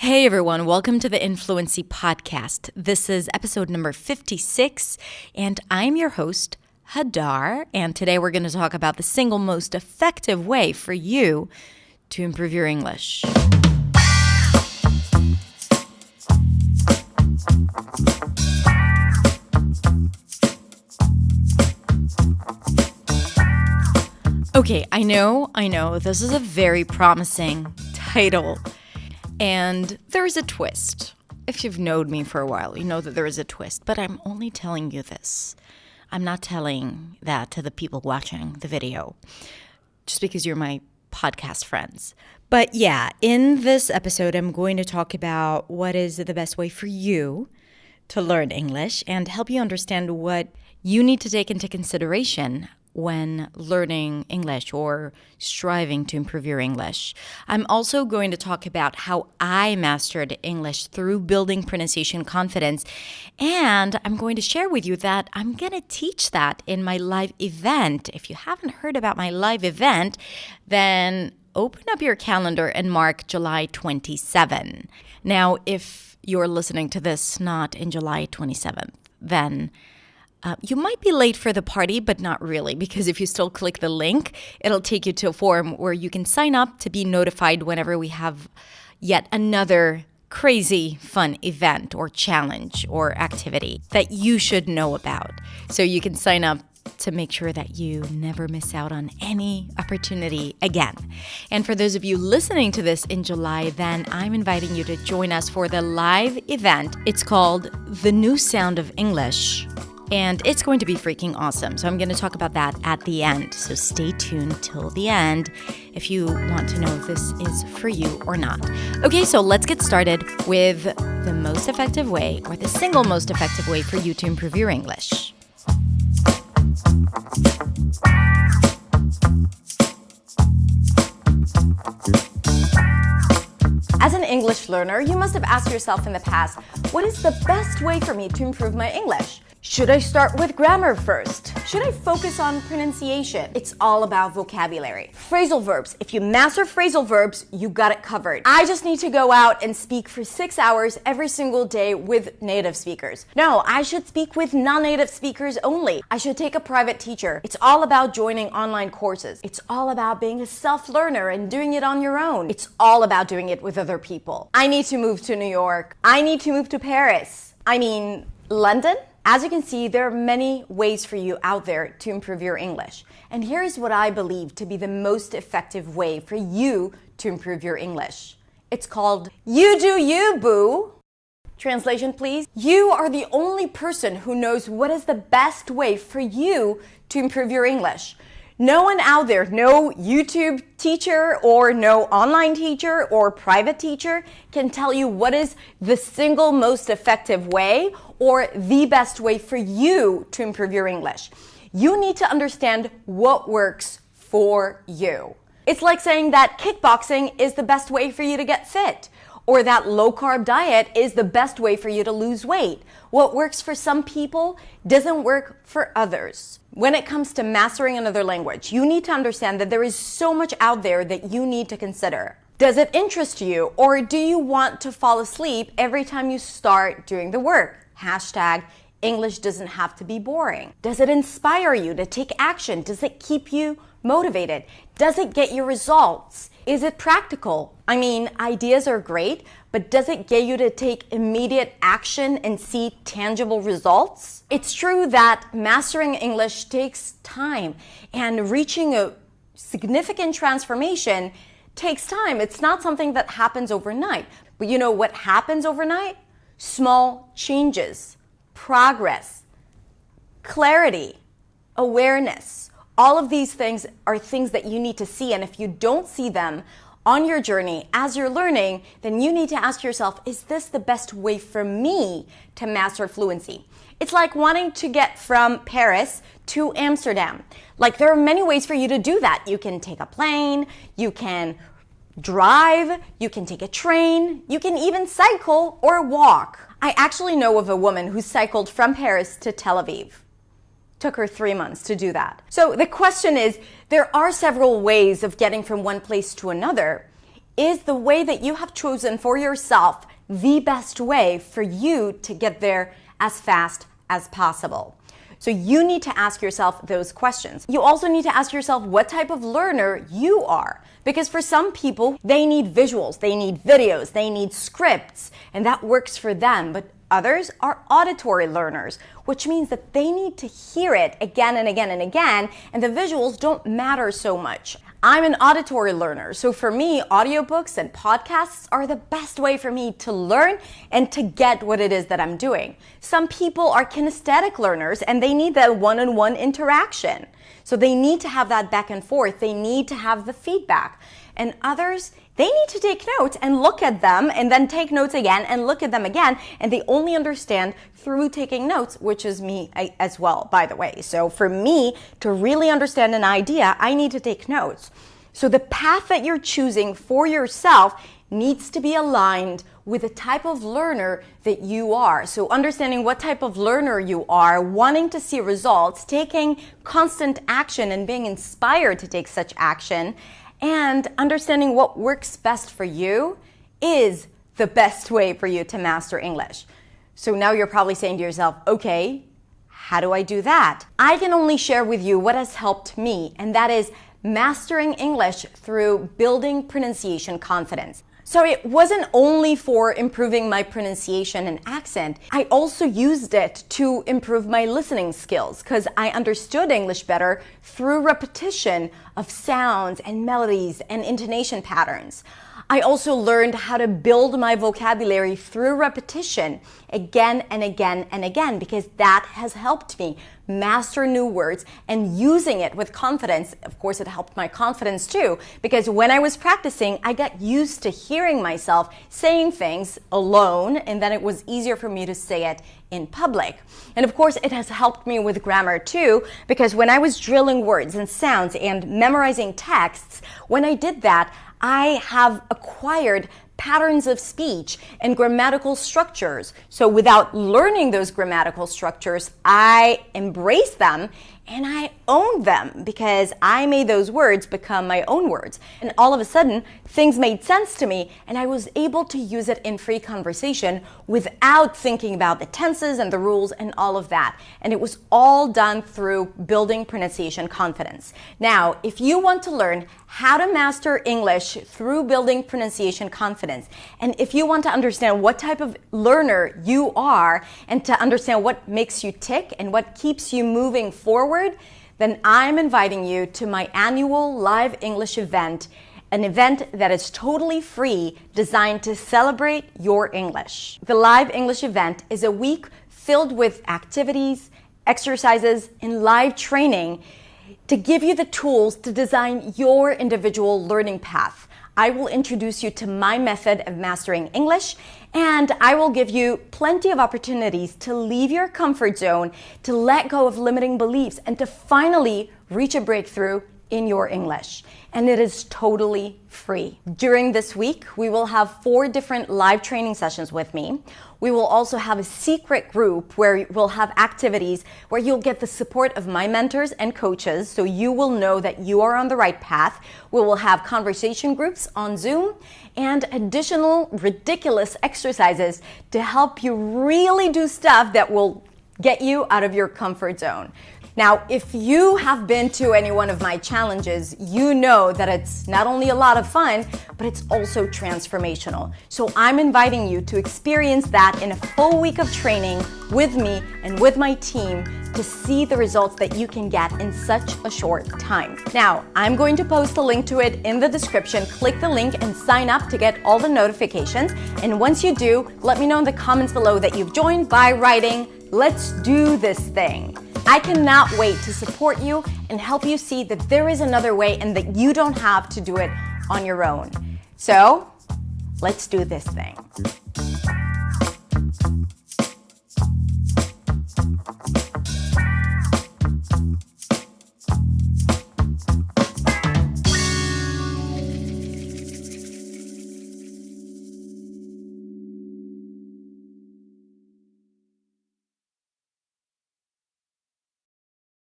Hey everyone, welcome to the Influency Podcast. This is episode number 56, and I'm your host, Hadar, and today we're going to talk about the single most effective way for you to improve your English. Okay, I know, this is a very promising title. And there is a twist. If you've known me for a while, you know that there is a twist. But I'm only telling you this. I'm not telling that to the people watching the video, just because you're my podcast friends. But yeah, in this episode, I'm going to talk about what is the best way for you to learn English and help you understand what you need to take into consideration when learning English or striving to improve your English. I'm also going to talk about how I mastered English through building pronunciation confidence, and I'm going to share with you that I'm going to teach that in my live event. If you haven't heard about my live event, then open up your calendar and mark July 27. Now, if you're listening to this not in July 27th, then you might be late for the party, but not really, because if you still click the link, it'll take you to a form where you can sign up to be notified whenever we have yet another crazy fun event or challenge or activity that you should know about. So you can sign up to make sure that you never miss out on any opportunity again. And for those of you listening to this in July, then I'm inviting you to join us for the live event. It's called The New Sound of English. And it's going to be freaking awesome. So I'm going to talk about that at the end. So stay tuned till the end if you want to know if this is for you or not. Okay, so let's get started with the most effective way, or the single most effective way for you to improve your English. As an English learner, you must have asked yourself in the past, what is the best way for me to improve my English? Should I start with grammar first? Should I focus on pronunciation? It's all about vocabulary. Phrasal verbs. If you master phrasal verbs, you got it covered. I just need to go out and speak for 6 hours every single day with native speakers. No, I should speak with non-native speakers only. I should take a private teacher. It's all about joining online courses. It's all about being a self-learner and doing it on your own. It's all about doing it with other people. I need to move to New York. I need to move to Paris. London? As you can see, there are many ways for you out there to improve your English. And here's what I believe to be the most effective way for you to improve your English. It's called You Do You, Boo. Translation, please. You are the only person who knows what is the best way for you to improve your English. No one out there, no YouTube teacher or no online teacher or private teacher can tell you what is the single most effective way or the best way for you to improve your English. You need to understand what works for you. It's like saying that kickboxing is the best way for you to get fit, or that low-carb diet is the best way for you to lose weight. What works for some people doesn't work for others. When it comes to mastering another language, you need to understand that there is so much out there that you need to consider. Does it interest you, or do you want to fall asleep every time you start doing the work? Hashtag English doesn't have to be boring. Does it inspire you to take action? Does it keep you motivated? Does it get you results? Is it practical? Ideas are great, but does it get you to take immediate action and see tangible results? It's true that mastering English takes time, and reaching a significant transformation takes time. It's not something that happens overnight. But you know what happens overnight? Small changes, progress, clarity, awareness. All of these things are things that you need to see, and if you don't see them on your journey as you're learning, then you need to ask yourself, is this the best way for me to master fluency? It's like wanting to get from Paris to Amsterdam. There are many ways for you to do that. You can take a plane, you can drive, you can take a train, you can even cycle or walk. I actually know of a woman who cycled from Paris to Tel Aviv. Took her 3 months to do that. So the question is, there are several ways of getting from one place to another. is the way that you have chosen for yourself the best way for you to get there as fast as possible? So you need to ask yourself those questions. You also need to ask yourself what type of learner you are. Because for some people, they need visuals, they need videos, they need scripts, and that works for them. But others are auditory learners, which means that they need to hear it again and again and again, and the visuals don't matter so much. I'm an auditory learner, so for me, audiobooks and podcasts are the best way for me to learn and to get what it is that I'm doing. Some people are kinesthetic learners and they need that one-on-one interaction. So they need to have that back and forth. They need to have the feedback. And others, they need to take notes and look at them and then take notes again and look at them again. And they only understand through taking notes, which is me as well, by the way. So for me to really understand an idea, I need to take notes. So the path that you're choosing for yourself needs to be aligned with the type of learner that you are. So understanding what type of learner you are, wanting to see results, taking constant action and being inspired to take such action, and understanding what works best for you is the best way for you to master English. So now you're probably saying to yourself, okay, how do I do that? I can only share with you what has helped me, and that is mastering English through building pronunciation confidence. So it wasn't only for improving my pronunciation and accent. I also used it to improve my listening skills because I understood English better through repetition of sounds and melodies and intonation patterns. I also learned how to build my vocabulary through repetition again and again and again because that has helped me master new words and using it with confidence. Of course, it helped my confidence too because when I was practicing, I got used to hearing myself saying things alone and then it was easier for me to say it in public. And of course, it has helped me with grammar too because when I was drilling words and sounds and memorizing texts, when I did that, I have acquired patterns of speech and grammatical structures. So without learning those grammatical structures, I embrace them and I own them because I made those words become my own words. And all of a sudden, things made sense to me and I was able to use it in free conversation without thinking about the tenses and the rules and all of that. And it was all done through building pronunciation confidence. Now, if you want to learn how to master English through building pronunciation confidence, and if you want to understand what type of learner you are and to understand what makes you tick and what keeps you moving forward, then I'm inviting you to my annual live English event, an event that is totally free, designed to celebrate your English. The live English event is a week filled with activities, exercises, and live training to give you the tools to design your individual learning path. I will introduce you to my method of mastering English, and I will give you plenty of opportunities to leave your comfort zone, to let go of limiting beliefs, and to finally reach a breakthrough in your English. And it is totally free. During this week, we will have 4 different live training sessions with me. We will also have a secret group where we'll have activities where you'll get the support of my mentors and coaches so you will know that you are on the right path. We will have conversation groups on Zoom and additional ridiculous exercises to help you really do stuff that will get you out of your comfort zone. Now, if you have been to any one of my challenges, you know that it's not only a lot of fun, but it's also transformational. So I'm inviting you to experience that in a full week of training with me and with my team to see the results that you can get in such a short time. Now, I'm going to post a link to it in the description. Click the link and sign up to get all the notifications. And once you do, let me know in the comments below that you've joined by writing, "Let's do this thing." I cannot wait to support you and help you see that there is another way and that you don't have to do it on your own. So, let's do this thing.